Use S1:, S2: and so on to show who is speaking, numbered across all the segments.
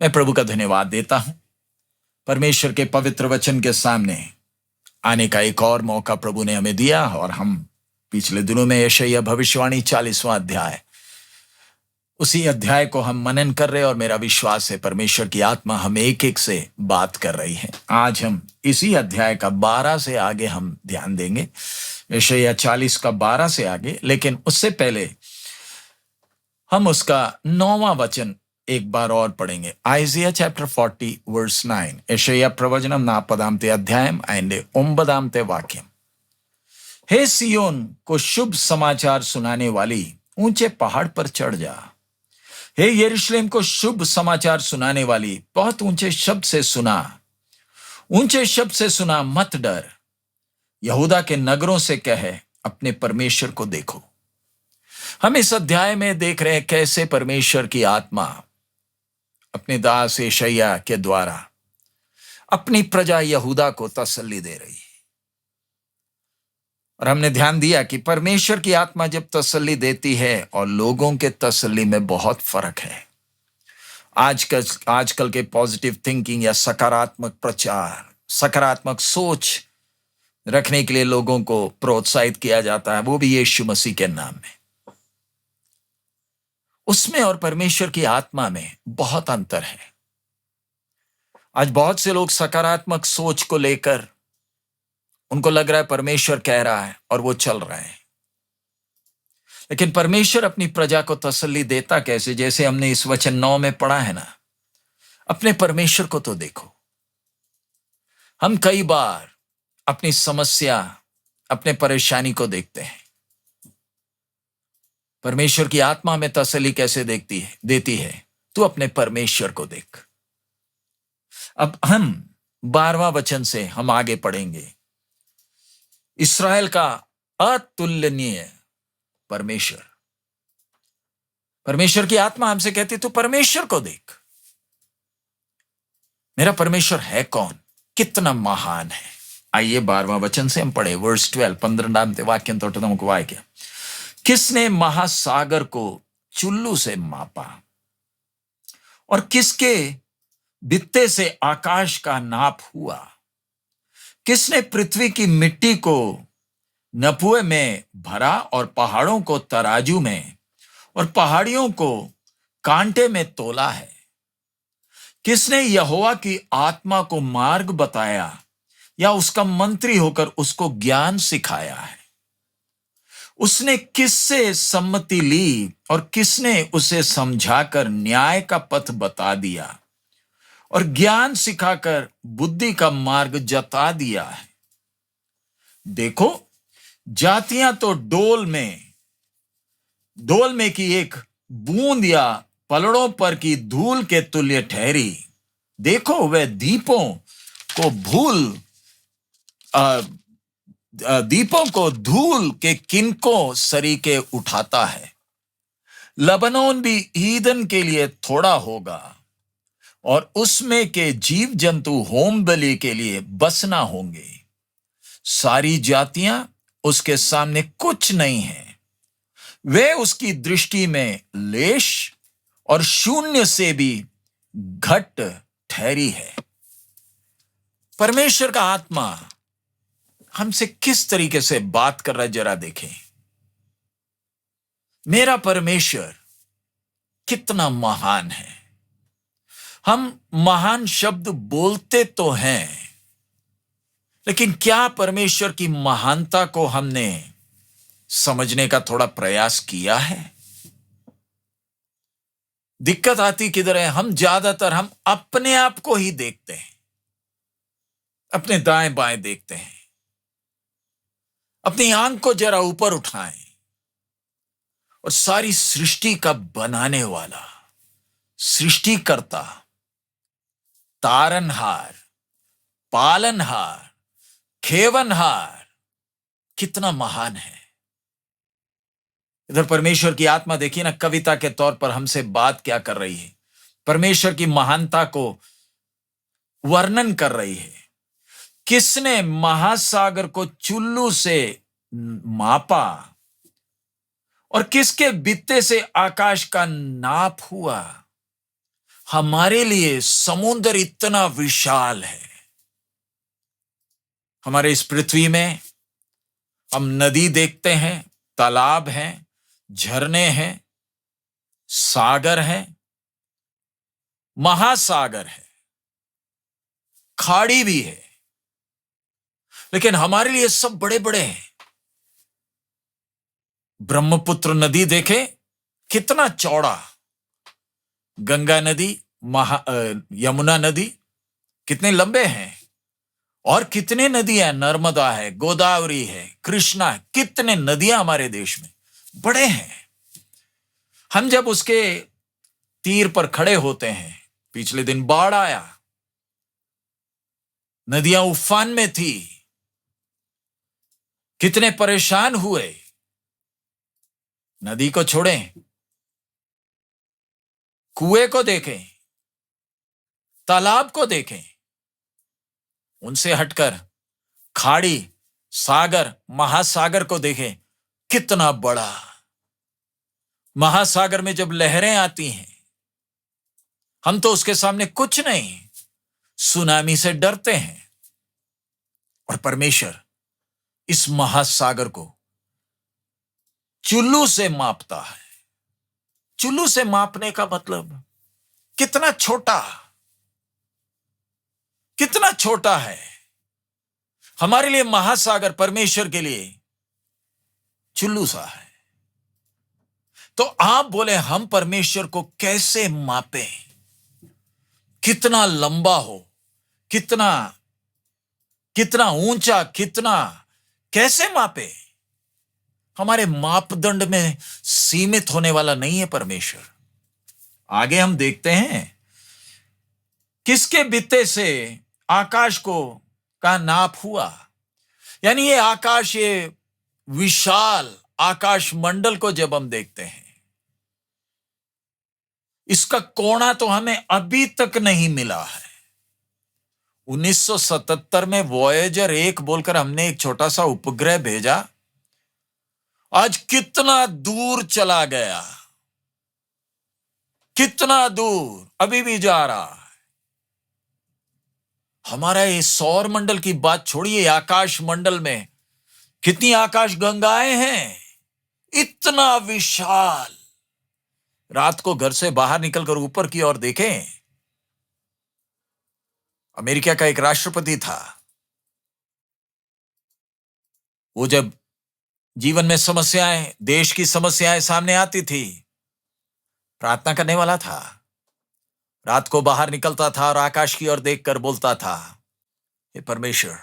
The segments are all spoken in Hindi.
S1: मैं प्रभु का धन्यवाद देता हूं परमेश्वर के पवित्र वचन के सामने आने का एक और मौका प्रभु ने हमें दिया। और हम पिछले दिनों में यशायाह भविष्यवाणी 40वां अध्याय, उसी अध्याय को हम मनन कर रहे, और मेरा विश्वास है परमेश्वर की आत्मा हम एक एक से बात कर रही है। आज हम इसी अध्याय का 12 से आगे हम ध्यान देंगे, यशायाह 40 का 12 से आगे। लेकिन उससे पहले हम उसका 9वां वचन एक बार और पढ़ेंगे। Isaiah chapter 40 verse 9. यशायाह प्रवचनम 40 अध्यायम and 9 वाक्यम। हे सियोन को शुभ समाचार सुनाने वाली, ऊंचे पहाड़ पर चढ़ जा। हे यरूशलेम को शुभ समाचार सुनाने वाली, बहुत ऊंचे शब्द से सुना, ऊंचे शब्द से सुना, मत डर। यहूदा के नगरों से कहे, अपने परमेश्वर को देखो। हम इस अध्याय में देख रहे हैं कैसे परमेश्वर की आत्मा अपने दास यशायाह के द्वारा अपनी प्रजा यहूदा को तसल्ली दे रही है। और हमने ध्यान दिया कि परमेश्वर की आत्मा जब तसल्ली देती है और लोगों के तसल्ली में बहुत फर्क है। आजकल के पॉजिटिव थिंकिंग या सकारात्मक प्रचार, सकारात्मक सोच रखने के लिए लोगों को प्रोत्साहित किया जाता है, वो भी यीशु मसीह के नाम में। उसमें और परमेश्वर की आत्मा में बहुत अंतर है। आज बहुत से लोग सकारात्मक सोच को लेकर, उनको लग रहा है परमेश्वर कह रहा है और वो चल रहे हैं। लेकिन परमेश्वर अपनी प्रजा को तसल्ली देता कैसे? जैसे हमने इस वचन 9 में पढ़ा है ना, अपने परमेश्वर को तो देखो। हम कई बार अपनी समस्या, अपने परेशानी को देखते हैं। परमेश्वर की आत्मा में तसल्ली कैसे देती है? तू अपने परमेश्वर को देख। अब हम 12वां वचन से हम आगे पढ़ेंगे। इस्राएल का अतुलनीय परमेश्वर, परमेश्वर की आत्मा हमसे कहती तू परमेश्वर को देख। मेरा परमेश्वर है कौन? कितना महान है। आइए 12वां वचन से हम पढ़े, वर्स 12, 12 वाक्यं तोटतमुक वाक्य। किसने महासागर को चुल्लू से मापा और किसके बित्ते से आकाश का नाप हुआ? किसने पृथ्वी की मिट्टी को नपुए में भरा और पहाड़ों को तराजू में और पहाड़ियों को कांटे में तोला है? किसने यहोवा की आत्मा को मार्ग बताया या उसका मंत्री होकर उसको ज्ञान सिखाया है? उसने किससे सम्मति ली और किसने उसे समझाकर न्याय का पथ बता दिया और ज्ञान सिखाकर बुद्धि का मार्ग जता दिया है? देखो, जातियां तो डोल में की एक बूंद या पलड़ों पर की धूल के तुल्य ठहरी। देखो, वह दीपों को धूल के किनकों सरीके उठाता है। लबनोन भी ईदन के लिए थोड़ा होगा और उसमें के जीव जंतु होम बलि के लिए बसना होंगे। सारी जातियां उसके सामने कुछ नहीं है। वे उसकी दृष्टि में लेश और शून्य से भी घट ठहरी है। परमेश्वर का आत्मा हमसे किस तरीके से बात कर रहा है, जरा देखें। मेरा परमेश्वर कितना महान है। हम महान शब्द बोलते तो हैं, लेकिन क्या परमेश्वर की महानता को हमने समझने का थोड़ा प्रयास किया है? दिक्कत आती किधर है? हम अपने आप को ही देखते हैं, अपने दाएं बाएं देखते हैं। अपनी आंख को जरा ऊपर उठाएं और सारी सृष्टि का बनाने वाला, सृष्टिकर्ता, तारनहार, पालनहार, खेवनहार कितना महान है। इधर परमेश्वर की आत्मा देखिए ना, कविता के तौर पर हमसे बात क्या कर रही है। परमेश्वर की महानता को वर्णन कर रही है। किसने महासागर को चुल्लू से मापा और किसके बित्ते से आकाश का नाप हुआ? हमारे लिए समुद्र इतना विशाल है। हमारे इस पृथ्वी में हम नदी देखते हैं, तालाब हैं, झरने हैं, सागर है, महासागर है, खाड़ी भी है, लेकिन हमारे लिए सब बड़े बड़े हैं। ब्रह्मपुत्र नदी देखे, कितना चौड़ा। गंगा नदी, यमुना नदी कितने लंबे हैं। और कितने नदियां, नर्मदा है, गोदावरी है, कृष्णा है, कितने नदियां हमारे देश में बड़े हैं। हम जब उसके तीर पर खड़े होते हैं, पिछले दिन बाढ़ आया, नदियां उफान में थी, कितने परेशान हुए। नदी को छोड़ें, कुएं को देखें, तालाब को देखें, उनसे हटकर खाड़ी, सागर, महासागर को देखें, कितना बड़ा। महासागर में जब लहरें आती हैं, हम तो उसके सामने कुछ नहीं, सुनामी से डरते हैं। और परमेश्वर इस महासागर को चुल्लू से मापता है। चुल्लू से मापने का मतलब कितना छोटा, कितना छोटा है। हमारे लिए महासागर परमेश्वर के लिए चुल्लू सा है। तो आप बोले हम परमेश्वर को कैसे मापें? कितना लंबा हो, कितना कितना ऊंचा, कितना, कैसे मापे? हमारे मापदंड में सीमित होने वाला नहीं है परमेश्वर। आगे हम देखते हैं, किसके बित्ते से आकाश का नाप हुआ। यानी ये आकाश, ये विशाल आकाश मंडल को जब हम देखते हैं, इसका कोणा तो हमें अभी तक नहीं मिला है। 1977 में वॉयेजर 1 बोलकर हमने एक छोटा सा उपग्रह भेजा, आज कितना दूर चला गया, कितना दूर अभी भी जा रहा है। हमारा ये सौर मंडल की बात छोड़िए, आकाश मंडल में कितनी आकाश गंगाएं हैं, इतना विशाल। रात को घर से बाहर निकलकर ऊपर की ओर देखें, अमेरिका का एक राष्ट्रपति था, वो जब जीवन में समस्याएं, देश की समस्याएं सामने आती थी, प्रार्थना करने वाला था। रात को बाहर निकलता था और आकाश की ओर देखकर बोलता था, हे परमेश्वर,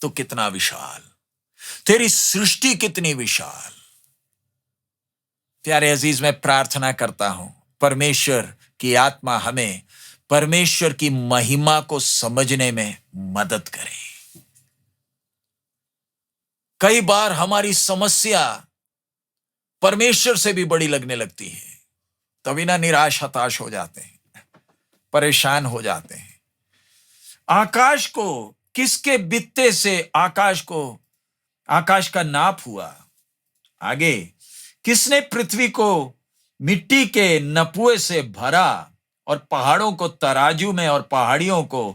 S1: तू कितना विशाल, तेरी सृष्टि कितनी विशाल। प्यारे अजीज, मैं प्रार्थना करता हूं परमेश्वर की आत्मा हमें परमेश्वर की महिमा को समझने में मदद करे। कई बार हमारी समस्या परमेश्वर से भी बड़ी लगने लगती है, तभी ना निराश, हताश हो जाते हैं, परेशान हो जाते हैं। आकाश को किसके बित्ते से आकाश का नाप हुआ? आगे, किसने पृथ्वी को मिट्टी के नपुए से भरा और पहाड़ों को तराजू में और पहाड़ियों को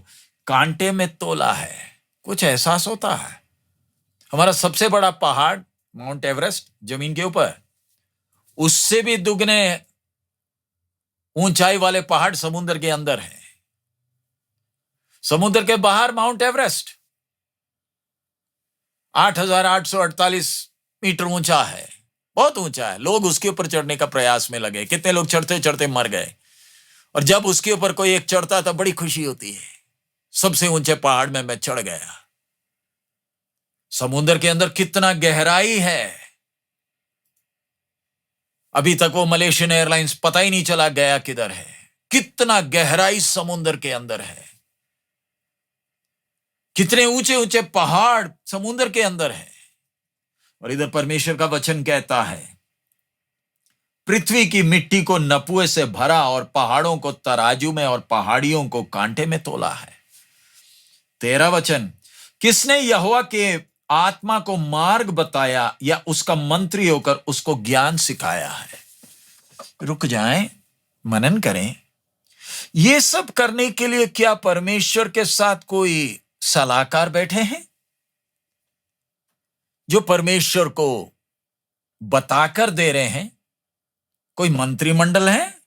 S1: कांटे में तोला है? कुछ एहसास होता है? हमारा सबसे बड़ा पहाड़ माउंट एवरेस्ट जमीन के ऊपर, उससे भी दुगने ऊंचाई वाले पहाड़ समुद्र के अंदर हैं। समुद्र के बाहर माउंट एवरेस्ट 8,848 मीटर ऊंचा है, बहुत ऊंचा है। लोग उसके ऊपर चढ़ने का प्रयास में लगे, कितने लोग चढ़ते चढ़ते मर गए। और जब उसके ऊपर कोई एक चढ़ता था, बड़ी खुशी होती है, सबसे ऊंचे पहाड़ में मैं चढ़ गया। समुद्र के अंदर कितना गहराई है, अभी तक वो मलेशियन एयरलाइंस पता ही नहीं चला गया किधर है। कितना गहराई समुद्र के अंदर है, कितने ऊंचे ऊंचे पहाड़ समुद्र के अंदर है। और इधर परमेश्वर का वचन कहता है, पृथ्वी की मिट्टी को नपुए से भरा और पहाड़ों को तराजू में और पहाड़ियों को कांटे में तोला है। 13 वचन, किसने यहोवा के आत्मा को मार्ग बताया या उसका मंत्री होकर उसको ज्ञान सिखाया है? रुक जाएं, मनन करें। ये सब करने के लिए क्या परमेश्वर के साथ कोई सलाहकार बैठे हैं जो परमेश्वर को बताकर दे रहे हैं? कोई मंत्रिमंडल है?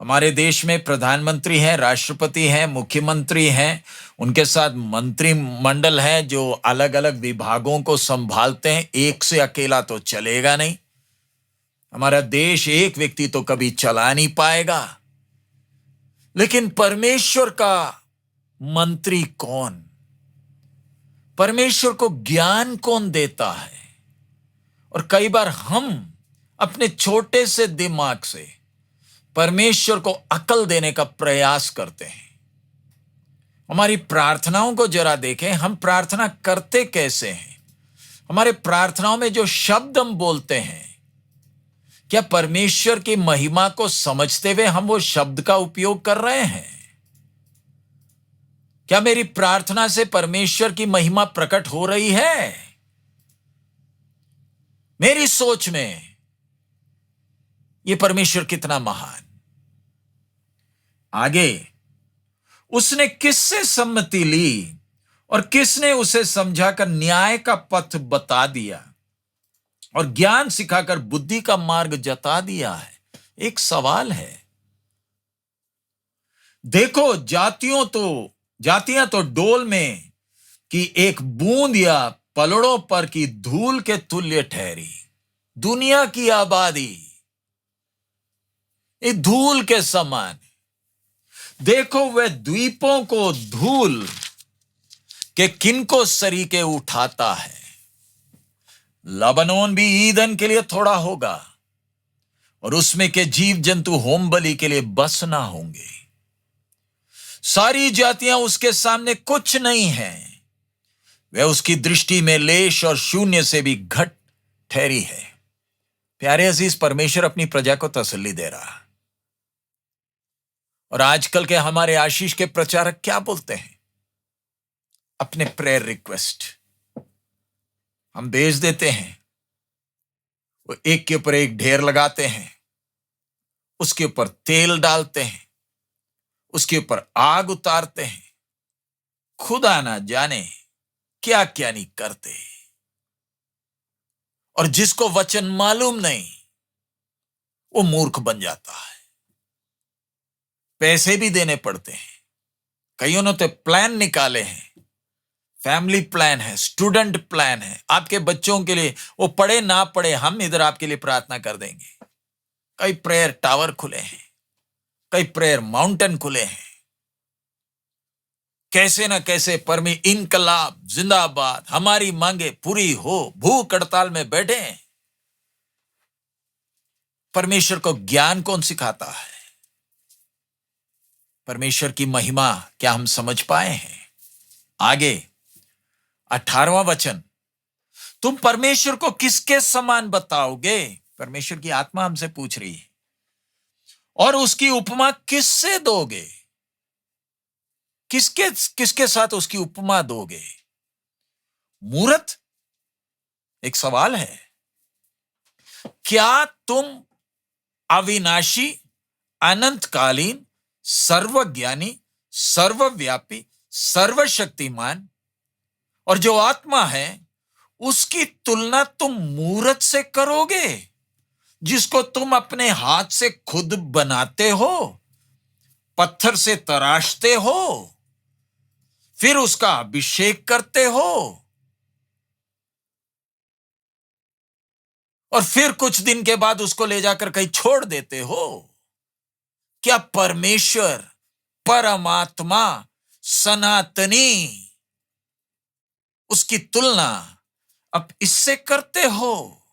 S1: हमारे देश में प्रधानमंत्री हैं, राष्ट्रपति हैं, मुख्यमंत्री हैं, उनके साथ मंत्रिमंडल है जो अलग अलग विभागों को संभालते हैं। एक से अकेला तो चलेगा नहीं। हमारा देश एक व्यक्ति तो कभी चला नहीं पाएगा। लेकिन परमेश्वर का मंत्री कौन? परमेश्वर को ज्ञान कौन देता है? और कई बार हम अपने छोटे से दिमाग से परमेश्वर को अकल देने का प्रयास करते हैं। हमारी प्रार्थनाओं को जरा देखें, हम प्रार्थना करते कैसे हैं? हमारे प्रार्थनाओं में जो शब्द हम बोलते हैं, क्या परमेश्वर की महिमा को समझते हुए हम वो शब्द का उपयोग कर रहे हैं? क्या मेरी प्रार्थना से परमेश्वर की महिमा प्रकट हो रही है? मेरी सोच में ये परमेश्वर कितना महान। आगे, उसने किससे सम्मति ली और किसने उसे समझाकर न्याय का पथ बता दिया और ज्ञान सिखाकर बुद्धि का मार्ग जता दिया है? एक सवाल है। देखो, जातियां तो डोल में की एक बूंद या पलड़ों पर की धूल के तुल्य ठहरी। दुनिया की आबादी एक धूल के समान। देखो, वह द्वीपों को धूल के किनको सरीके उठाता है। लबनोन भी ईंधन के लिए थोड़ा होगा और उसमें के जीव जंतु होम बलि के लिए बस ना होंगे। सारी जातियां उसके सामने कुछ नहीं हैं। वह उसकी दृष्टि में लेश और शून्य से भी घट ठहरी है। प्यारे अजीज, परमेश्वर अपनी प्रजा को तसल्ली दे रहा। और आजकल के हमारे आशीष के प्रचारक क्या बोलते हैं? अपने प्रेयर रिक्वेस्ट हम भेज देते हैं। वो एक के ऊपर एक ढेर लगाते हैं, उसके ऊपर तेल डालते हैं, उसके ऊपर आग उतारते हैं। खुदा ना जाने क्या क्या नहीं करते। और जिसको वचन मालूम नहीं, वो मूर्ख बन जाता है। पैसे भी देने पड़ते हैं। कईयों ने तो प्लान निकाले हैं। फैमिली प्लान है, स्टूडेंट प्लान है, आपके बच्चों के लिए। वो पढ़े ना पढ़े, हम इधर आपके लिए प्रार्थना कर देंगे। कई प्रेयर टावर खुले हैं, कई प्रेयर माउंटेन खुले हैं। कैसे ना कैसे परमी इनकलाब जिंदाबाद, हमारी मांगे पूरी हो, भूख हड़ताल में बैठे हैं। परमेश्वर को ज्ञान कौन सिखाता है? परमेश्वर की महिमा क्या हम समझ पाए हैं? आगे 18वां वचन, तुम परमेश्वर को किसके समान बताओगे? परमेश्वर की आत्मा हमसे पूछ रही है। और उसकी उपमा किससे दोगे? किसके साथ उसकी उपमा दोगे? मूरत एक सवाल है। क्या तुम अविनाशी, अनंतकालीन, सर्वज्ञानी, सर्वव्यापी, सर्वशक्तिमान और जो आत्मा है, उसकी तुलना तुम मूरत से करोगे, जिसको तुम अपने हाथ से खुद बनाते हो, पत्थर से तराशते हो, फिर उसका अभिषेक करते हो और फिर कुछ दिन के बाद उसको ले जाकर कहीं छोड़ देते हो? क्या परमेश्वर, परमात्मा, सनातनी, उसकी तुलना अब इससे करते हो?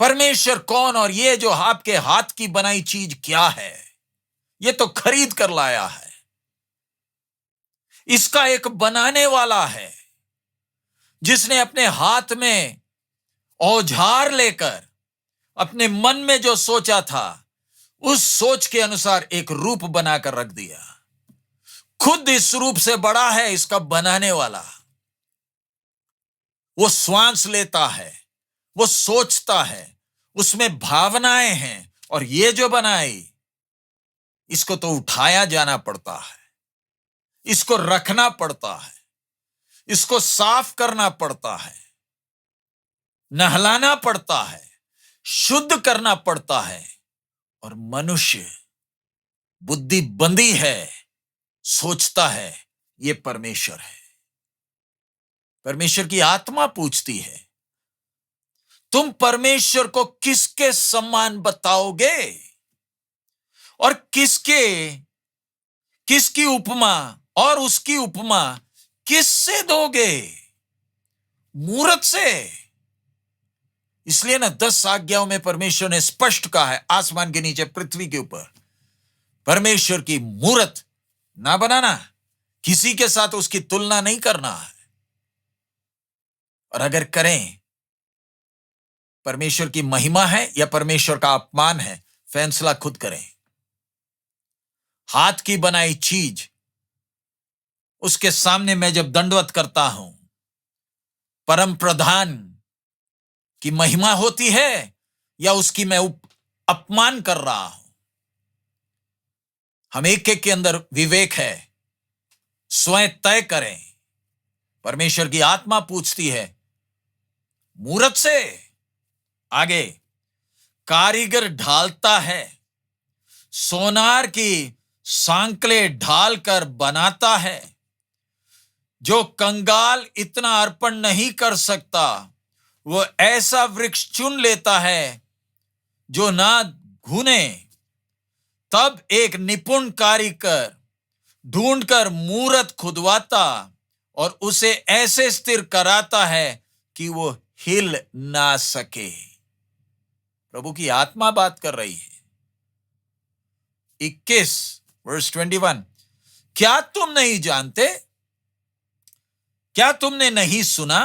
S1: परमेश्वर कौन और ये जो आपके हाथ की बनाई चीज क्या है? ये तो खरीद कर लाया है। इसका एक बनाने वाला है जिसने अपने हाथ में औजार लेकर अपने मन में जो सोचा था, उस सोच के अनुसार एक रूप बनाकर रख दिया। खुद इस रूप से बड़ा है इसका बनाने वाला। वो श्वास लेता है, वो सोचता है, उसमें भावनाएं हैं, और ये जो बनाई, इसको तो उठाया जाना पड़ता है, इसको रखना पड़ता है, इसको साफ करना पड़ता है, नहलाना पड़ता है, शुद्ध करना पड़ता है। और मनुष्य बुद्धिबंदी है, सोचता है ये परमेश्वर है। परमेश्वर की आत्मा पूछती है, तुम परमेश्वर को किसके समान बताओगे और किसकी उपमा और उसकी उपमा किससे दोगे? मूरत से। इसलिए ना 10 आज्ञाओं में परमेश्वर ने स्पष्ट कहा है, आसमान के नीचे पृथ्वी के ऊपर परमेश्वर की मूरत ना बनाना, किसी के साथ उसकी तुलना नहीं करना है। और अगर करें, परमेश्वर की महिमा है या परमेश्वर का अपमान है, फैसला खुद करें। हाथ की बनाई चीज, उसके सामने मैं जब दंडवत करता हूं, परम प्रधान की महिमा होती है या उसकी मैं अपमान कर रहा हूं? हम एक एक के अंदर विवेक है, स्वयं तय करें। परमेश्वर की आत्मा पूछती है, मूरत से। आगे, कारीगर ढालता है, सोनार की सांकले ढालकर बनाता है। जो कंगाल इतना अर्पण नहीं कर सकता, वो ऐसा वृक्ष चुन लेता है जो ना घुने। तब एक निपुण कारीगर ढूंढकर मूरत खुदवाता और उसे ऐसे स्थिर कराता है कि वो हिल ना सके। प्रभु की आत्मा बात कर रही है। 21 क्या तुम नहीं जानते? क्या तुमने नहीं सुना?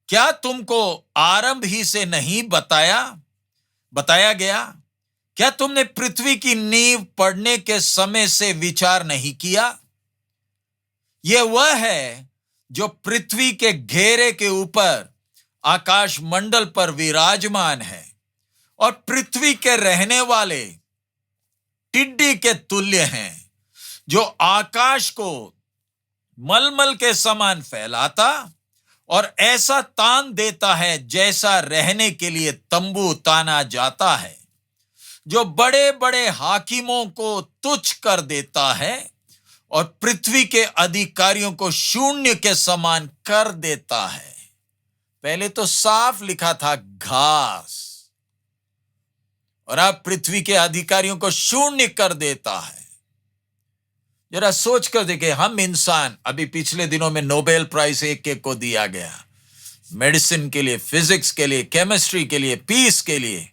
S1: क्या तुमको आरंभ ही से नहीं बताया गया? क्या तुमने पृथ्वी की नींव पड़ने के समय से विचार नहीं किया? यह वह है जो पृथ्वी के घेरे के ऊपर आकाश मंडल पर विराजमान है और पृथ्वी के रहने वाले टिड्डी के तुल्य हैं, जो आकाश को मलमल के समान फैलाता और ऐसा तान देता है जैसा रहने के लिए तंबू ताना जाता है, जो बड़े बड़े हाकिमों को तुच्छ कर देता है और पृथ्वी के अधिकारियों को शून्य के समान कर देता है। पहले तो साफ लिखा था घास, और अब पृथ्वी के अधिकारियों को शून्य कर देता है। जरा सोच कर देखें, हम इंसान, अभी पिछले दिनों में नोबेल प्राइज एक को दिया गया, मेडिसिन के लिए, फिजिक्स के लिए, केमिस्ट्री के लिए, पीस के लिए,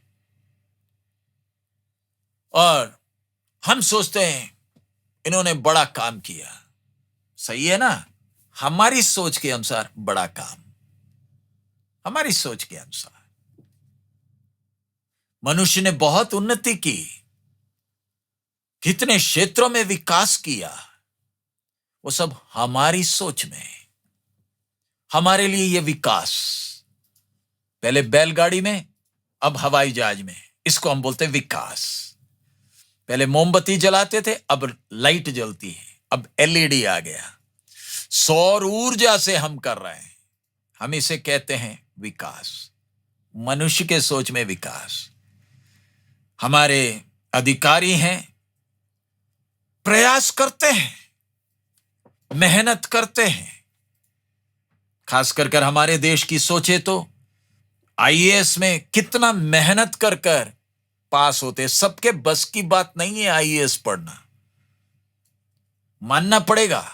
S1: और हम सोचते हैं इन्होंने बड़ा काम किया। सही है ना? हमारी सोच के अनुसार बड़ा काम, हमारी सोच के अनुसार। मनुष्य ने बहुत उन्नति की, कितने क्षेत्रों में विकास किया, वो सब हमारी सोच में। हमारे लिए ये विकास, पहले बैलगाड़ी में, अब हवाई जहाज में, इसको हम बोलते हैं विकास। पहले मोमबत्ती जलाते थे, अब लाइट जलती है, अब एलईडी आ गया। सौर ऊर्जा से हम कर रहे हैं, हम इसे कहते हैं विकास। मनुष्य के सोच में विकास। हमारे अधिकारी हैं, प्रयास करते हैं, मेहनत करते हैं। खास कर हमारे देश की सोचे तो आईएएस में कितना मेहनत कर पास होते। सबके बस की बात नहीं है आईएएस पढ़ना, मानना पड़ेगा।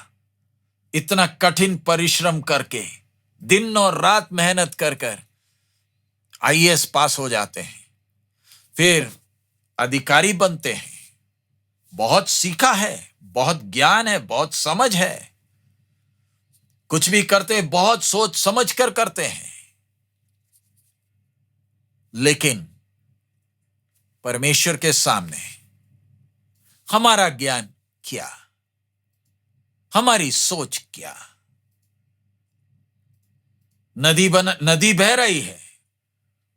S1: इतना कठिन परिश्रम करके, दिन और रात मेहनत कर आईएएस पास हो जाते हैं, फिर अधिकारी बनते हैं। बहुत सीखा है, बहुत ज्ञान है, बहुत समझ है, कुछ भी करते हैं बहुत सोच समझ कर करते हैं। लेकिन परमेश्वर के सामने हमारा ज्ञान क्या, हमारी सोच क्या? नदी बह रही है,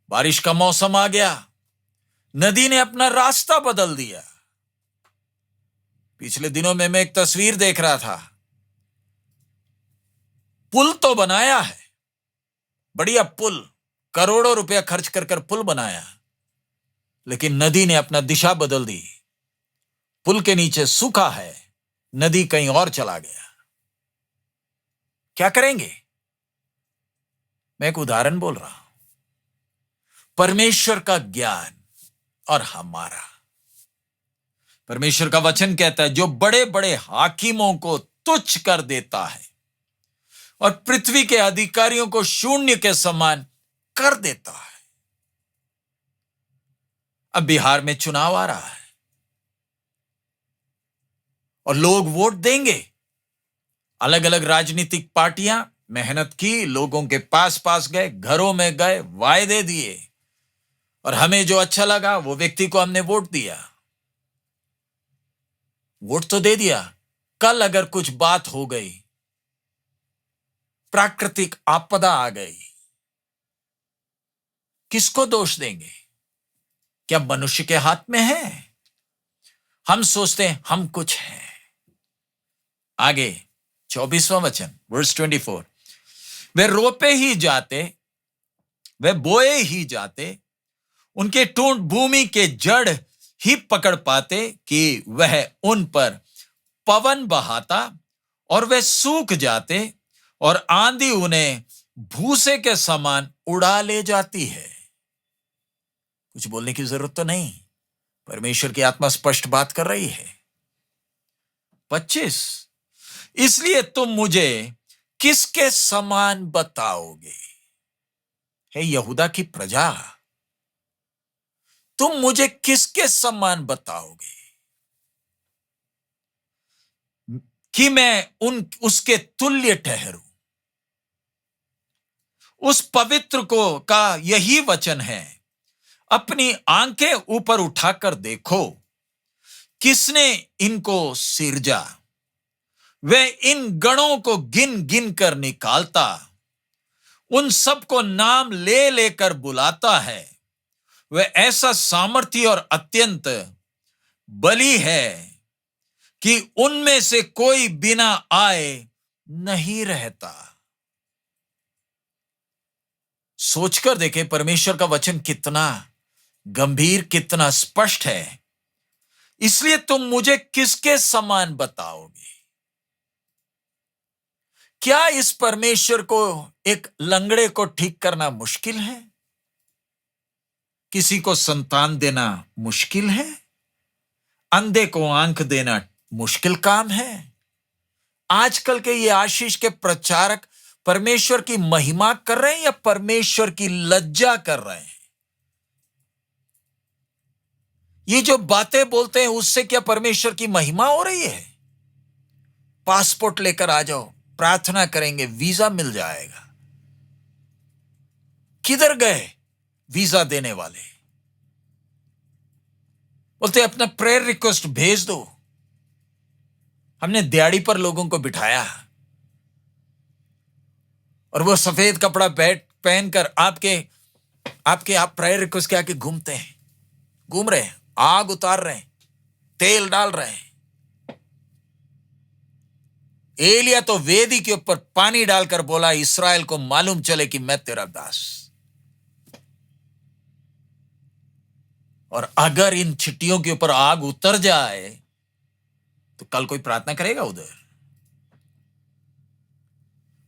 S1: बारिश का मौसम आ गया, नदी ने अपना रास्ता बदल दिया। पिछले दिनों में मैं एक तस्वीर देख रहा था। पुल तो बनाया है, बढ़िया पुल, करोड़ों रुपया खर्च कर कर पुल बनाया, लेकिन नदी ने अपना दिशा बदल दी। पुल के नीचे सूखा है, नदी कहीं और चला गया। क्या करेंगे? मैं एक उदाहरण बोल रहा हूं। परमेश्वर का ज्ञान और हमारा। परमेश्वर का वचन कहता है, जो बड़े बड़े हाकिमों को तुच्छ कर देता है और पृथ्वी के अधिकारियों को शून्य के समान कर देता है। अब बिहार में चुनाव आ रहा है और लोग वोट देंगे। अलग अलग राजनीतिक पार्टियां मेहनत की, लोगों के पास पास गए, घरों में गए, वायदे दिए, और हमें जो अच्छा लगा वो व्यक्ति को हमने वोट दिया। वोट तो दे दिया, कल अगर कुछ बात हो गई, प्राकृतिक आपदा आ गई, किसको दोष देंगे? क्या मनुष्य के हाथ में है? हम सोचते हैं हम कुछ हैं। आगे 24वां वचन, वर्स 24। वे रोपे ही जाते, वे बोए ही जाते, उनके टूंट भूमि के जड़ ही पकड़ पाते कि वह उन पर पवन बहाता, और वे सूख जाते और आंधी उन्हें भूसे के समान उड़ा ले जाती है। कुछ बोलने की जरूरत तो नहीं, परमेश्वर की आत्मा स्पष्ट बात कर रही है। 25। इसलिए तुम मुझे किसके समान बताओगे, हे यहूदा की प्रजा? तुम मुझे किसके समान बताओगे कि मैं उसके तुल्य ठहरूं? उस पवित्र को का यही वचन है, अपनी आंखें ऊपर उठाकर देखो, किसने इनको सिरजा? वह इन गणों को गिन गिन कर निकालता, उन सबको नाम ले लेकर बुलाता है। वह ऐसा सामर्थी और अत्यंत बली है कि उनमें से कोई बिना आए नहीं रहता। सोचकर देखें परमेश्वर का वचन कितना गंभीर, कितना स्पष्ट है। इसलिए तुम मुझे किसके समान बताओगे? क्या इस परमेश्वर को एक लंगड़े को ठीक करना मुश्किल है? किसी को संतान देना मुश्किल है? अंधे को आंख देना मुश्किल काम है? आजकल के ये आशीष के प्रचारक परमेश्वर की महिमा कर रहे हैं या परमेश्वर की लज्जा कर रहे हैं? ये जो बातें बोलते हैं उससे क्या परमेश्वर की महिमा हो रही है? पासपोर्ट लेकर आ जाओ, प्रार्थना करेंगे, वीजा मिल जाएगा। किधर गए वीजा देने वाले? बोलते अपना प्रेयर रिक्वेस्ट भेज दो। हमने दिहाड़ी पर लोगों को बिठाया और वो सफेद कपड़ा पहनकर आप प्रेयर रिक्वेस्ट के आके घूमते हैं, घूम रहे हैं, आग उतार रहे हैं, तेल डाल रहे हैं। एलिया तो वेदी के ऊपर पानी डालकर बोला, इस्राएल को मालूम चले कि मैं तेरा दास। और अगर इन चिट्ठियों के ऊपर आग उतर जाए तो कल कोई प्रार्थना करेगा उधर?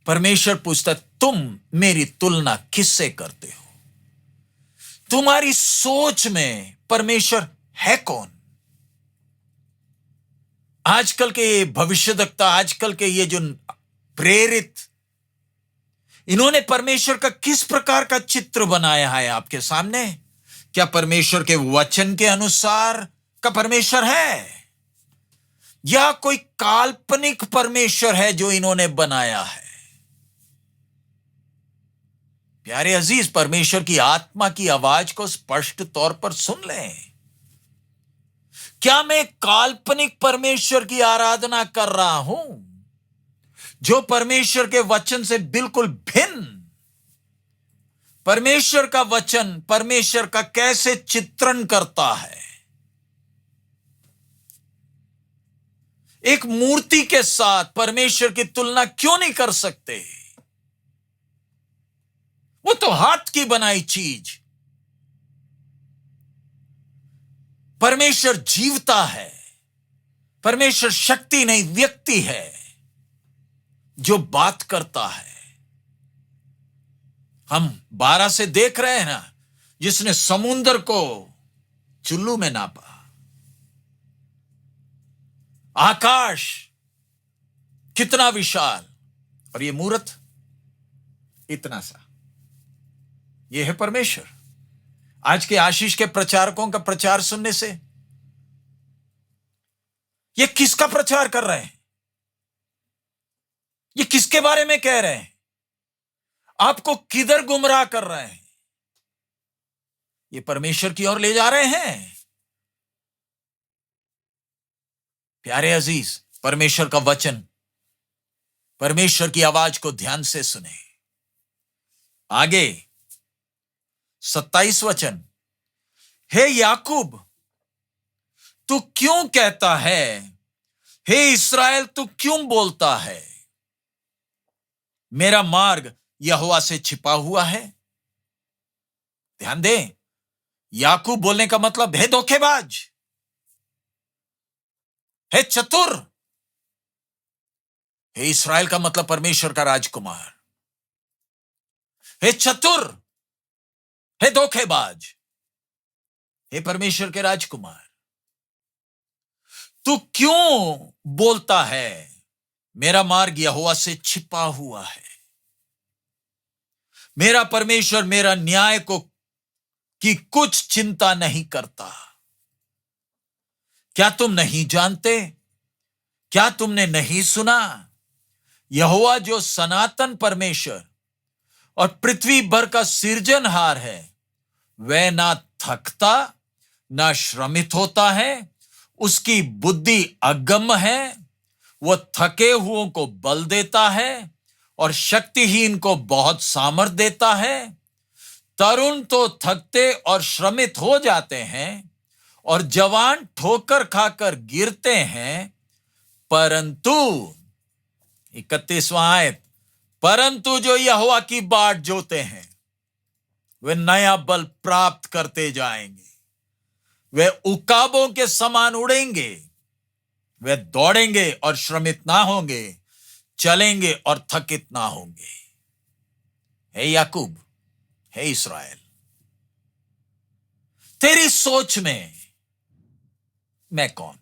S1: परमेश्वर पूछता, तुम मेरी तुलना किससे करते हो? तुम्हारी सोच में परमेश्वर है कौन? आजकल के ये भविष्यवक्ता, आजकल के ये जो प्रेरित, इन्होंने परमेश्वर का किस प्रकार का चित्र बनाया है आपके सामने? क्या परमेश्वर के वचन के अनुसार का परमेश्वर है या कोई काल्पनिक परमेश्वर है जो इन्होंने बनाया है? प्यारे अजीज, परमेश्वर की आत्मा की आवाज को स्पष्ट तौर पर सुन लें। क्या मैं काल्पनिक परमेश्वर की आराधना कर रहा हूं जो परमेश्वर के वचन से बिल्कुल भिन्न, परमेश्वर का वचन परमेश्वर का कैसे चित्रण करता है। एक मूर्ति के साथ परमेश्वर की तुलना क्यों नहीं कर सकते? वो तो हाथ की बनाई चीज। परमेश्वर जीवता है। परमेश्वर शक्ति नहीं व्यक्ति है जो बात करता है। हम 12 से देख रहे हैं ना, जिसने समुद्र को चुल्लू में नापा, आकाश कितना विशाल, और ये मूर्त इतना सा। ये है परमेश्वर। आज के आशीष के प्रचारकों का प्रचार सुनने से ये किसका प्रचार कर रहे हैं? ये किसके बारे में कह रहे हैं? आपको किधर गुमराह कर रहे हैं? ये परमेश्वर की ओर ले जा रहे हैं। प्यारे अजीज, परमेश्वर का वचन, परमेश्वर की आवाज को ध्यान से सुने। आगे 27 वचन, हे याकूब तू क्यों कहता है, हे इस्राएल तू क्यों बोलता है, मेरा मार्ग यहोवा से छिपा हुआ है। ध्यान दें, याकूब बोलने का मतलब है धोखेबाज, है चतुर। हे इस्राएल का मतलब परमेश्वर का राजकुमार। है चतुर, है धोखेबाज, हे परमेश्वर के राजकुमार। तू क्यों बोलता है मेरा मार्ग यहोवा से छिपा हुआ है। मेरा परमेश्वर मेरा न्याय को की कुछ चिंता नहीं करता। क्या तुम नहीं जानते? क्या तुमने नहीं सुना? यहोवा जो सनातन परमेश्वर और पृथ्वी भर का सृजनहार है, वह ना थकता ना श्रमित होता है, उसकी बुद्धि अगम्य है। वह थके हुओं को बल देता है और शक्तिहीन को बहुत सामर्थ देता है। तरुण तो थकते और श्रमित हो जाते हैं और जवान ठोकर खाकर गिरते हैं, परंतु 31वां आयत, परंतु जो यहोवा की बाट जोते हैं वे नया बल प्राप्त करते जाएंगे। वे उकाबों के समान उड़ेंगे। वे दौड़ेंगे और श्रमित ना होंगे, चलेंगे और थकित ना होंगे। हे याकूब, हे इस्राएल, तेरी सोच में मैं कौन?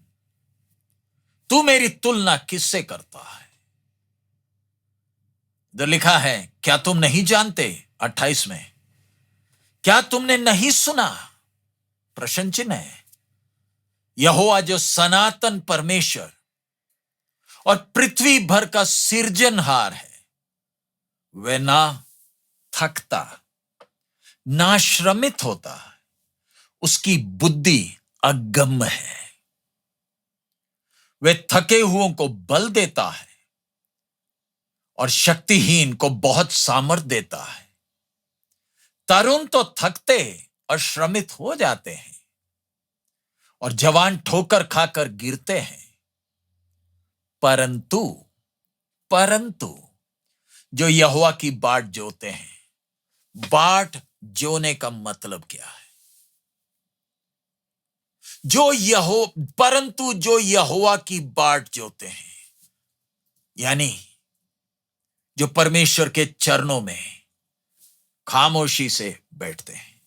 S1: तू मेरी तुलना किससे करता है? इधर लिखा है, क्या तुम नहीं जानते? 28 में, क्या तुमने नहीं सुना? प्रश्न चिन्ह है। यहोवा जो सनातन परमेश्वर और पृथ्वी भर का सृजनहार है, वह ना थकता ना श्रमित होता, उसकी बुद्धि अगम्य है। वह थके हुओं को बल देता है और शक्तिहीन को बहुत सामर्थ देता है। तरुण तो थकते और श्रमित हो जाते हैं और जवान ठोकर खाकर गिरते हैं, परंतु जो यहोवा की बाट जोते हैं। बाट जोने का मतलब क्या है? परंतु जो यहोवा की बाट जोते हैं, यानी जो परमेश्वर के चरणों में खामोशी से बैठते हैं,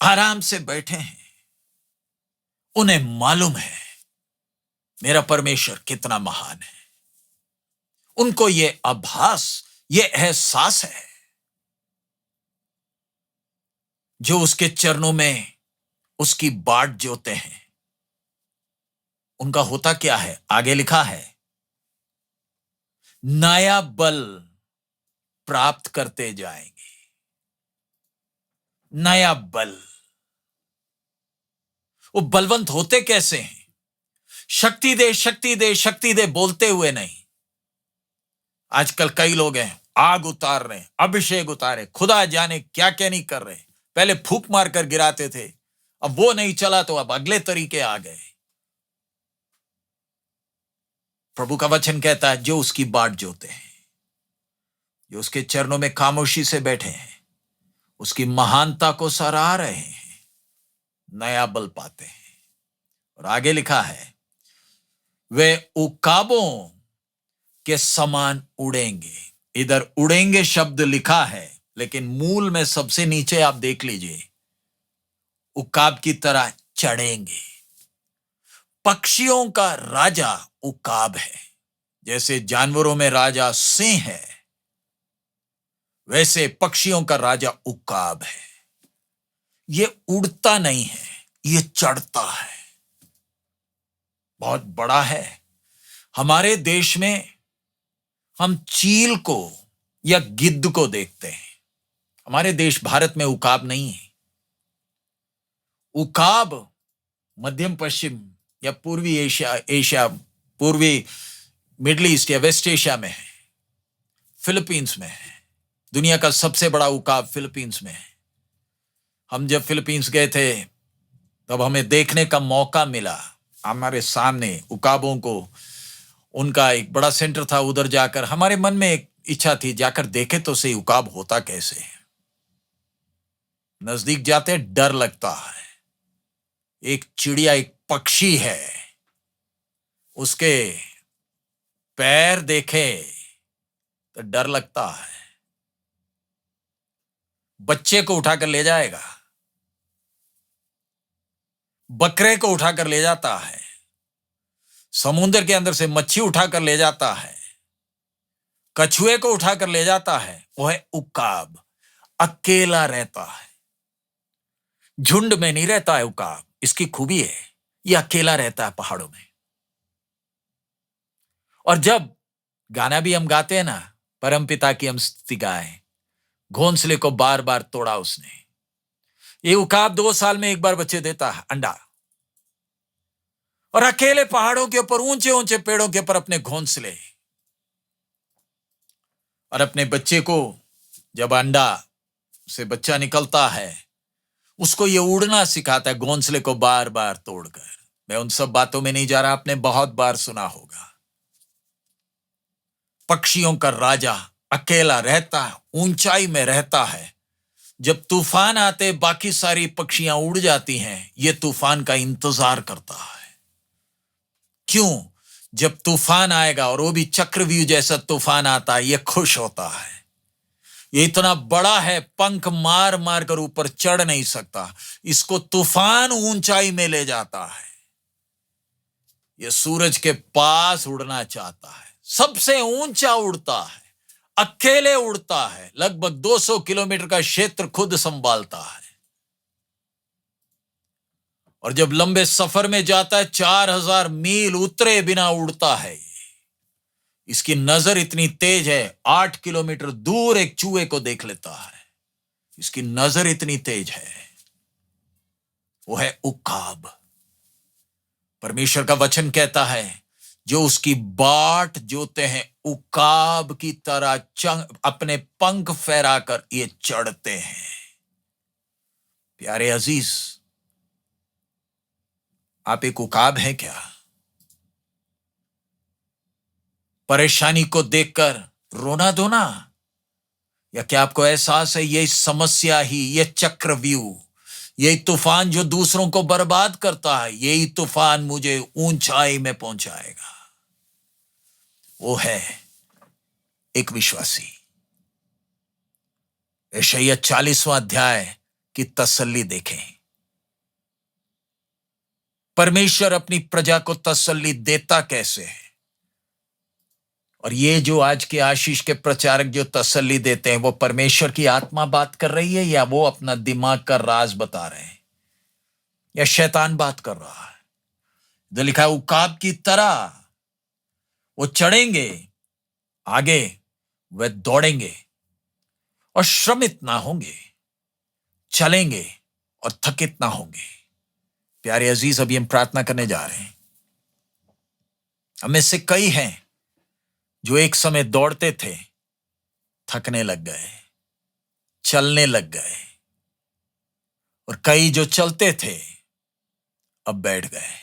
S1: आराम से बैठे हैं, उन्हें मालूम है मेरा परमेश्वर कितना महान है। उनको यह आभास, यह एहसास है। जो उसके चरणों में उसकी बाट जोते हैं, उनका होता क्या है? आगे लिखा है, नया बल प्राप्त करते जाएंगे। नया बल। वो बलवंत होते कैसे हैं? शक्ति दे, शक्ति दे, शक्ति दे बोलते हुए नहीं। आजकल कई लोग हैं, आग उतार रहे हैं, अभिषेक उतारे, खुदा जाने क्या क्या नहीं कर रहे। पहले फूंक मारकर गिराते थे, अब वो नहीं चला तो अब अगले तरीके आ गए। प्रभु का वचन कहता है जो उसकी बाट जोते हैं, जो उसके चरणों में खामोशी से बैठे हैं, उसकी महानता को सराह रहे हैं, नया बल पाते हैं। और आगे लिखा है वे उकाबों के समान उड़ेंगे। इधर उड़ेंगे शब्द लिखा है, लेकिन मूल में सबसे नीचे आप देख लीजिए, उकाब की तरह चढ़ेंगे। पक्षियों का राजा उकाब है। जैसे जानवरों में राजा सिंह है, वैसे पक्षियों का राजा उकाब है। ये उड़ता नहीं है, ये चढ़ता है, बहुत बड़ा है। हमारे देश में हम चील को या गिद्ध को देखते हैं। हमारे देश भारत में उकाब नहीं है। उकाब मध्यम पश्चिम या पूर्वी एशिया, पूर्वी मिडल ईस्ट या वेस्ट एशिया में है, फिलीपींस में है। दुनिया का सबसे बड़ा उकाब फिलीपींस में है। हम जब फिलीपींस गए थे तब हमें देखने का मौका मिला। हमारे सामने उकाबों को, उनका एक बड़ा सेंटर था, उधर जाकर हमारे मन में एक इच्छा थी जाकर देखे तो सही उकाब होता कैसे है। नजदीक जाते डर लगता है। एक चिड़िया, एक पक्षी है, उसके पैर देखे तो डर लगता है। बच्चे को उठाकर ले जाएगा, बकरे को उठाकर ले जाता है, समुद्र के अंदर से मच्छी उठाकर ले जाता है, कछुए को उठाकर ले जाता है। वो है उकाब। अकेला रहता है, झुंड में नहीं रहता है उकाब। इसकी खूबी है, ये अकेला रहता है पहाड़ों में। और जब गाना भी हम गाते हैं ना, परमपिता की हम स्तुति गाएं, घोंसले को बार बार तोड़ा उसने। ये उकाब 2 साल में एक बार बच्चे देता है, अंडा। और अकेले पहाड़ों के ऊपर, ऊंचे ऊंचे पेड़ों के ऊपर अपने घोंसले, और अपने बच्चे को, जब अंडा से बच्चा निकलता है, उसको ये उड़ना सिखाता है घोंसले को बार बार तोड़कर। मैं उन सब बातों में नहीं जा रहा, आपने बहुत बार सुना होगा। पक्षियों का राजा अकेला रहता है, ऊंचाई में रहता है। जब तूफान आते बाकी सारी पक्षियां उड़ जाती हैं, ये तूफान का इंतजार करता है। क्यों? जब तूफान आएगा, और वो भी चक्रव्यूह जैसा तूफान आता है, ये खुश होता है। ये इतना बड़ा है, पंख मार मार कर ऊपर चढ़ नहीं सकता, इसको तूफान ऊंचाई में ले जाता है। ये सूरज के पास उड़ना चाहता है, सबसे ऊंचा उड़ता है, अकेले उड़ता है, लगभग 200 किलोमीटर का क्षेत्र खुद संभालता है। और जब लंबे सफर में जाता है, 4000 मील उतरे बिना उड़ता है। इसकी नजर इतनी तेज है, 8 किलोमीटर दूर एक चूहे को देख लेता है। इसकी नजर इतनी तेज है। वो है उकाब। परमेश्वर का वचन कहता है जो उसकी बाट जोते हैं, उकाब की तरह अपने पंख फहराकर ये चढ़ते हैं। प्यारे अजीज, आप एक उकाब है क्या? परेशानी को देखकर रोना धोना, या क्या आपको एहसास है यही समस्या ही, ये चक्रव्यूह, यही तूफान जो दूसरों को बर्बाद करता है, यही तूफान मुझे ऊंचाई में पहुंचाएगा? वो है एक विश्वासी। यशायाह 40वां अध्याय की तसल्ली देखें। परमेश्वर अपनी प्रजा को तसल्ली देता कैसे है? और ये जो आज के आशीष के प्रचारक जो तसल्ली देते हैं, वो परमेश्वर की आत्मा बात कर रही है, या वो अपना दिमाग का राज बता रहे हैं, या शैतान बात कर रहा है? जो लिखा है उकाब की तरह वो चढ़ेंगे, आगे वे दौड़ेंगे और श्रमित ना होंगे, चलेंगे और थकित ना होंगे। प्यारे अजीज, अभी हम प्रार्थना करने जा रहे हैं। हमें से कई हैं जो एक समय दौड़ते थे, थकने लग गए, चलने लग गए, और कई जो चलते थे अब बैठ गए।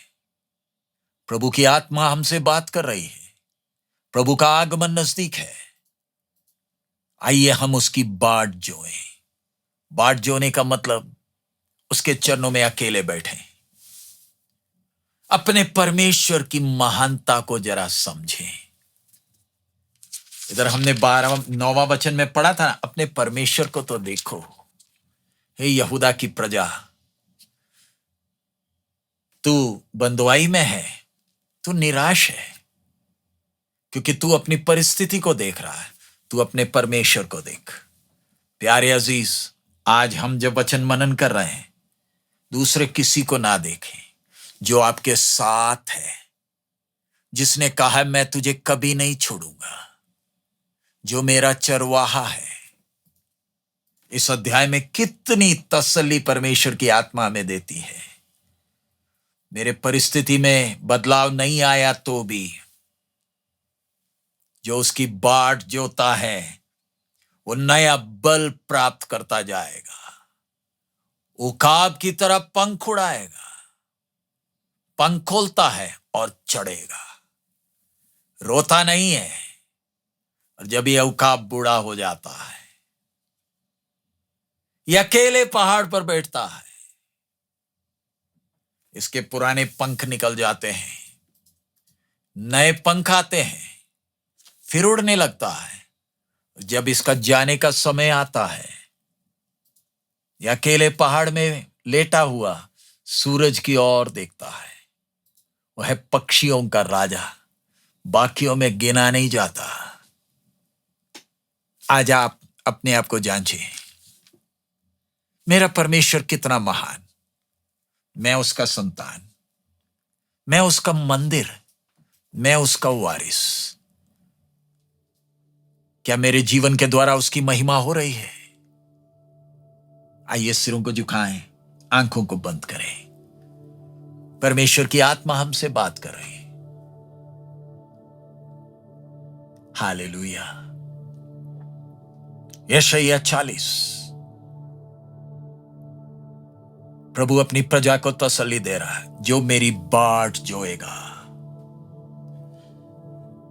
S1: प्रभु की आत्मा हमसे बात कर रही है। प्रभु का आगमन नजदीक है। आइए हम उसकी बाट जोएं। बाट जोने का मतलब उसके चरणों में अकेले बैठे, अपने परमेश्वर की महानता को जरा समझें। इधर हमने 9वां वचन में पढ़ा था, अपने परमेश्वर को तो देखो। हे यहूदा की प्रजा, तू बंदुआई में है, तू निराश है, क्योंकि तू अपनी परिस्थिति को देख रहा है। तू अपने परमेश्वर को देख। प्यारे अजीज, आज हम जब वचन मनन कर रहे हैं, दूसरे किसी को ना देखें, जो आपके साथ है, जिसने कहा है मैं तुझे कभी नहीं छोड़ूंगा, जो मेरा चरवाहा है। इस अध्याय में कितनी तसल्ली परमेश्वर की आत्मा हमें देती है। मेरे परिस्थिति में बदलाव नहीं आया तो भी जो उसकी बाट जोता है वो नया बल प्राप्त करता जाएगा, उकाब की तरह पंख उड़ाएगा, पंख खोलता है और चढ़ेगा, रोता नहीं है। और जब यह उकाब बूढ़ा हो जाता है, यह अकेले पहाड़ पर बैठता है, इसके पुराने पंख निकल जाते हैं, नए पंख आते हैं, फिर उड़ने लगता है। जब इसका जाने का समय आता है, यह अकेले पहाड़ में लेटा हुआ सूरज की ओर देखता है। वह है पक्षियों का राजा, बाकियों में गिना नहीं जाता। आज आप अपने आप को जांचिए, मेरा परमेश्वर कितना महान, मैं उसका संतान, मैं उसका मंदिर, मैं उसका वारिस। क्या मेरे जीवन के द्वारा उसकी महिमा हो रही है? आइए सिरों को झुकाएं, आंखों को बंद करें। परमेश्वर की आत्मा हमसे बात कर रही है। हालेलुया। यशायाह 40। प्रभु अपनी प्रजा को तसल्ली दे रहा है, जो मेरी बाट जोएगा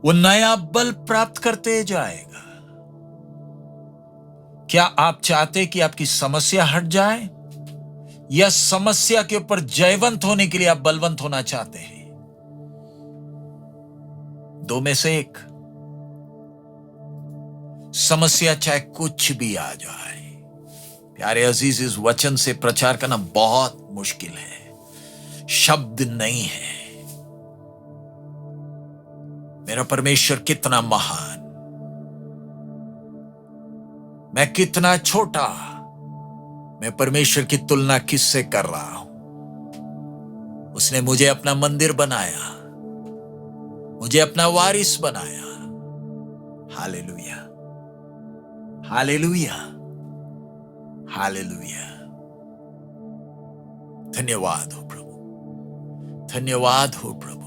S1: वो नया बल प्राप्त करते जाएगा। क्या आप चाहते कि आपकी समस्या हट जाए, या समस्या के ऊपर जयवंत होने के लिए आप बलवंत होना चाहते हैं? दो में से एक। समस्या चाहे कुछ भी आ जाए, प्यारे अजीज, इस वचन से प्रचार करना बहुत मुश्किल है, शब्द नहीं है। मेरा परमेश्वर कितना महान, मैं कितना छोटा, मैं परमेश्वर की तुलना किससे कर रहा हूं? उसने मुझे अपना मंदिर बनाया, मुझे अपना वारिस बनाया। Hallelujah, hallelujah, hallelujah. धन्यवाद हो प्रभु, धन्यवाद हो प्रभु,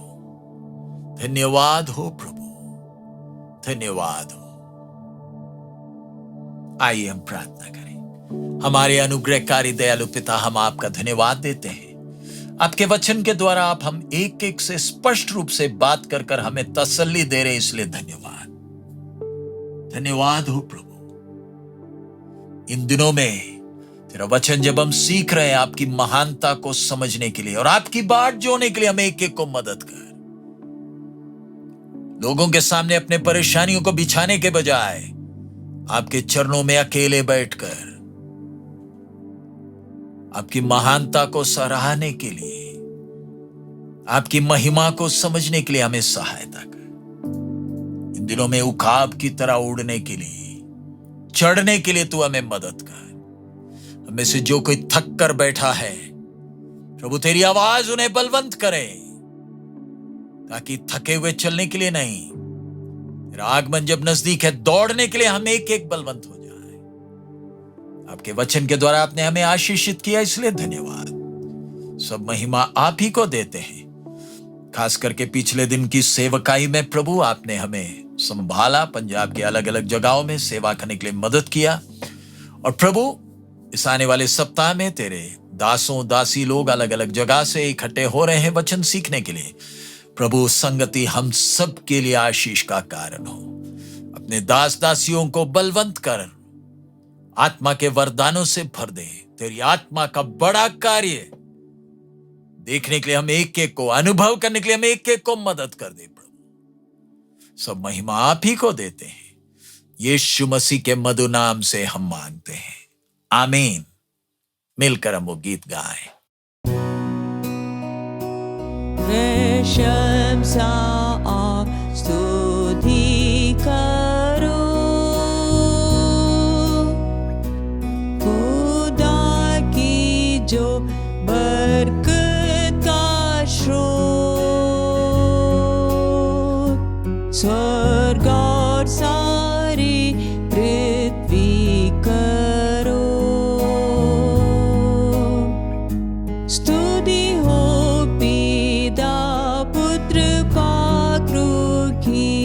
S1: धन्यवाद हो प्रभु, धन्यवाद हो। आइए हम प्रार्थना करें। हमारे अनुग्रहकारी दयालु पिता, हम आपका धन्यवाद देते हैं। आपके वचन के द्वारा आप हम एक एक से स्पष्ट रूप से बात कर कर हमें तसल्ली दे रहे, इसलिए धन्यवाद। धन्यवाद हो प्रभु। इन दिनों में तेरा वचन जब हम सीख रहे हैं आपकी महानता को समझने के लिए और आपकी बाट जोने के लिए, हमें एक एक को मदद कर। लोगों के सामने अपने परेशानियों को बिछाने के बजाय आपके चरणों में अकेले बैठकर आपकी महानता को सराहने के लिए, आपकी महिमा को समझने के लिए हमें सहायता कर। इन दिनों में उकाब की तरह उड़ने के लिए, चढ़ने के लिए तू हमें मदद कर। हमें से जो कोई थक कर बैठा है, प्रभु तेरी आवाज उन्हें बलवंत करे, ताकि थके हुए चलने के लिए नहीं, तेरा आगमन जब नजदीक है दौड़ने के लिए हम एक एक बलवंत हो जाए। आपके वचन के द्वारा आपने हमें आशीषित किया, इसलिए धन्यवाद। सब महिमा आप ही को देते हैं। खास करके पिछले दिन की सेवकाई में प्रभु आपने हमें संभाला, पंजाब के अलग अलग जगहों में सेवा करने के लिए मदद किया। और प्रभु इस आने वाले सप्ताह में तेरे दासों दासी लोग अलग अलग जगह से इकट्ठे हो रहे हैं वचन सीखने के लिए। प्रभु संगति हम सब के लिए आशीष का कारण हो। अपने दास दासियों को बलवंत कर, आत्मा के वरदानों से भर दे। तेरी आत्मा का बड़ा कार्य देखने के लिए हम एक एक को, अनुभव करने के लिए हम एक एक को मदद कर दे प्रभु। सब महिमा आप ही को देते हैं, यीशु मसीह के मधुर नाम से हम मांगते हैं, आमीन। मिलकर हम वो गीत गाएं।
S2: प्रशंसा और स्तुति करो खुदा की जो बरकत का स्रोत, स्वर्ग और सारी पृथ्वी करो। स्तुति हो पिता पुत्र पात्रु की।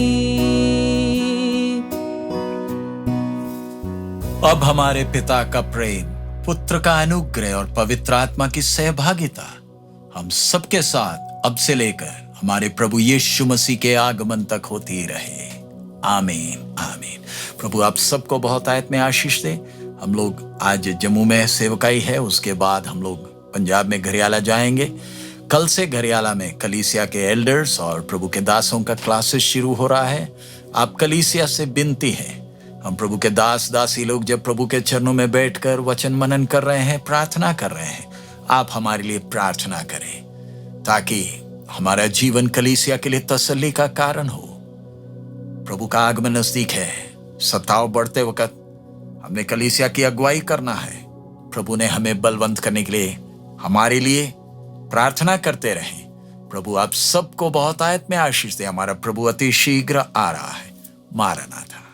S1: अब हमारे पिता का प्रेम, पुत्र का अनुग्रह और पवित्र आत्मा की सहभागिता हम सबके साथ अब से लेकर हमारे प्रभु यीशु मसीह के आगमन तक होती रहे, आमीन आमीन। प्रभु आप सबको बहुत आयत में आशीष दे। हम लोग आज जम्मू में सेवकाई है, उसके बाद हम लोग पंजाब में घरियाला जाएंगे। कल से घरियाला में कलीसिया के एल्डर्स और प्रभु के दासों का क्लासेस शुरू हो रहा है। आप कलीसिया से विनती है, हम प्रभु के दास दासी लोग जब प्रभु के चरणों में बैठकर वचन मनन कर रहे हैं, प्रार्थना कर रहे हैं, आप हमारे लिए प्रार्थना करें ताकि हमारा जीवन कलीसिया के लिए तसल्ली का कारण हो। प्रभु का आगमन नजदीक है। सताव बढ़ते वक्त हमने कलीसिया की अगुवाई करना है। प्रभु ने हमें बलवंत करने के लिए हमारे लिए प्रार्थना करते रहें। प्रभु आप सबको बहुत आयत में आशीष दे। हमारा प्रभु अति शीघ्र आ रहा है। मारनाथा।